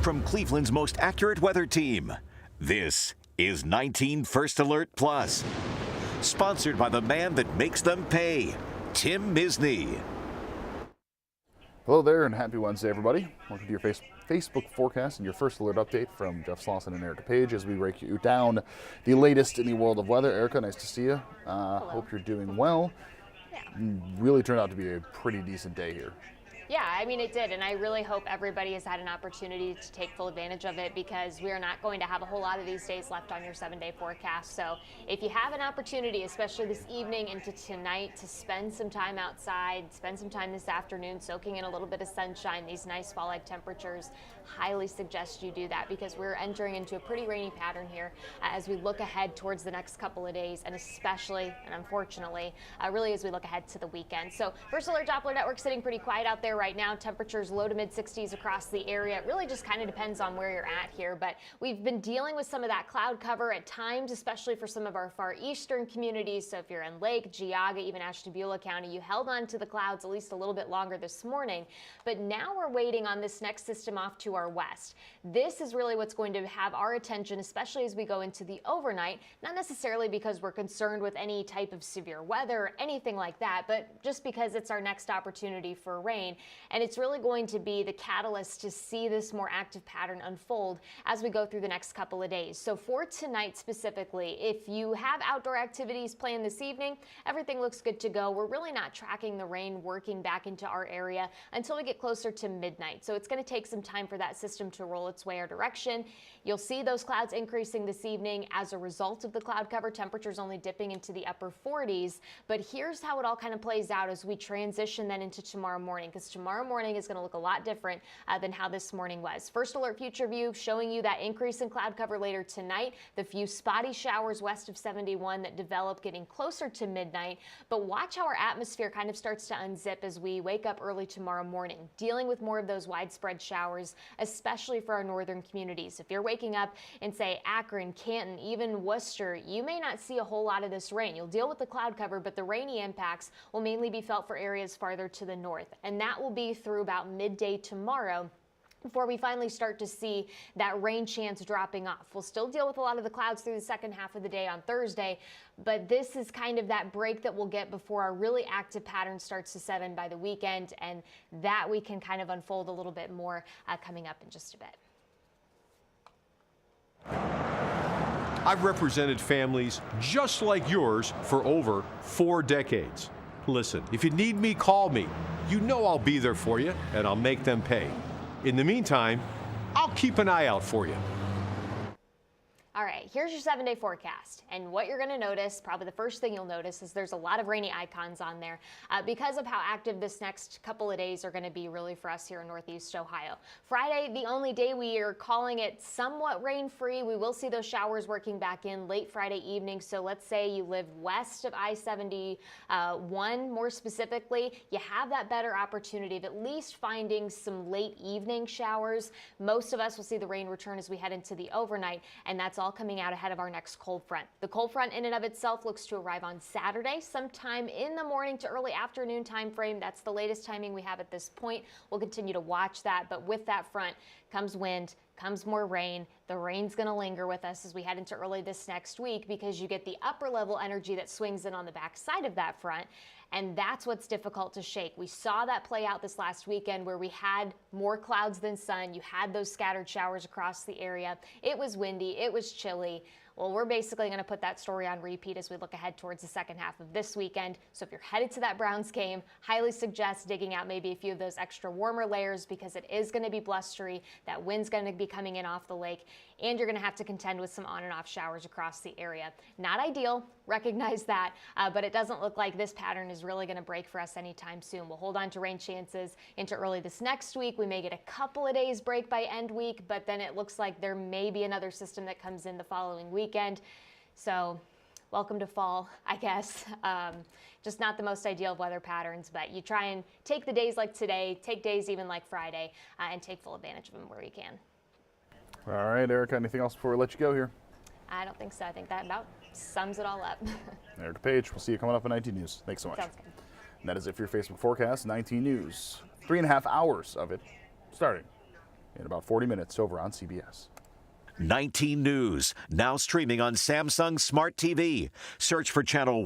from Cleveland's most accurate weather team. This is 19 First Alert Plus, sponsored by the man that makes them pay, Tim Misney. Hello there and happy Wednesday, everybody. Welcome to your Facebook forecast and your First Alert update from Jeff Slauson and Erica Page as we break you down the latest in the world of weather. Erica, nice to see you. Hope you're doing well. Yeah. Really turned out to be a pretty decent day here. Yeah, I mean, it did, and I really hope everybody has had an opportunity to take full advantage of it because we are not going to have a whole lot of these days left on your 7-day forecast. So if you have an opportunity, especially this evening into tonight, to spend some time outside, spend some time this afternoon soaking in a little bit of sunshine, these nice fall-like temperatures, highly suggest you do that because we're entering into a pretty rainy pattern here as we look ahead towards the next couple of days, and especially, and unfortunately, really as we look ahead to the weekend. So First Alert Doppler Network sitting pretty quiet out there right now. Temperatures low to mid 60s across the area. It really just kind of depends on where you're at here, but we've been dealing with some of that cloud cover at times, especially for some of our far eastern communities. So if you're in Lake, Geauga, even Ashtabula County, you held on to the clouds at least a little bit longer this morning, but now we're waiting on this next system off to our west. This is really what's going to have our attention, especially as we go into the overnight, not necessarily because we're concerned with any type of severe weather or anything like that, but just because it's our next opportunity for rain. And it's really going to be the catalyst to see this more active pattern unfold as we go through the next couple of days. So for tonight specifically, if you have outdoor activities planned this evening, everything looks good to go. We're really not tracking the rain working back into our area until we get closer to midnight. So it's going to take some time for that system to roll its way our direction. You'll see those clouds increasing this evening as a result of the cloud cover. Temperatures only dipping into the upper 40s. But here's how it all kind of plays out as we transition then into tomorrow morning, because tomorrow morning is going to look a lot different than how this morning was. First Alert Future View showing you that increase in cloud cover later tonight. The few spotty showers west of 71 that develop getting closer to midnight. But watch how our atmosphere kind of starts to unzip as we wake up early tomorrow morning, dealing with more of those widespread showers, especially for our northern communities. If you're waking up in, say, Akron, Canton, even Worcester, you may not see a whole lot of this rain. You'll deal with the cloud cover, but the rainy impacts will mainly be felt for areas farther to the north, and that will be through about midday tomorrow before we finally start to see that rain chance dropping off. We'll still deal with a lot of the clouds through the second half of the day on Thursday, but this is kind of that break that we'll get before our really active pattern starts to set in by the weekend, and that we can kind of unfold a little bit more coming up in just a bit. I've represented families just like yours for over 4 decades. Listen, if you need me, call me. You know I'll be there for you, and I'll make them pay. In the meantime, I'll keep an eye out for you. All right, here's your 7-day forecast. And what you're going to notice, probably the first thing you'll notice, is there's a lot of rainy icons on there because of how active this next couple of days are going to be really for us here in Northeast Ohio. Friday, the only day we are calling it somewhat rain-free. We will see those showers working back in late Friday evening. So let's say you live west of I-71 more specifically, you have that better opportunity of at least finding some late evening showers. Most of us will see the rain return as we head into the overnight, and that's all coming out ahead of our next cold front. The cold front in and of itself looks to arrive on Saturday, sometime in the morning to early afternoon time frame. That's the latest timing we have at this point. We'll continue to watch that, but with that front comes wind, comes more rain. The rain's going to linger with us as we head into early this next week because you get the upper level energy that swings in on the back side of that front. And that's what's difficult to shake. We saw that play out this last weekend where we had more clouds than sun. You had those scattered showers across the area. It was windy. It was chilly. Well, we're basically going to put that story on repeat as we look ahead towards the second half of this weekend. So if you're headed to that Browns game, highly suggest digging out maybe a few of those extra warmer layers because it is going to be blustery. That wind's going to be coming in off the lake, and you're going to have to contend with some on and off showers across the area. Not ideal, recognize that, but it doesn't look like this pattern is really going to break for us anytime soon. We'll hold on to rain chances into early this next week. We may get a couple of days break by end week, but then it looks like there may be another system that comes in the following weekend. So welcome to fall, I guess. Just not the most ideal of weather patterns, but you try and take the days like today, take days even like Friday, and take full advantage of them where you can. All right, Erica, anything else before we let you go here? I don't think so. I think that about sums it all up. Erica Page, we'll see you coming up at 19 News. Thanks so much. Sounds good. And that is it for your Facebook forecast, 19 News. 3.5 hours of it starting in about 40 minutes over on CBS. 19 News, now streaming on Samsung Smart TV. Search for channel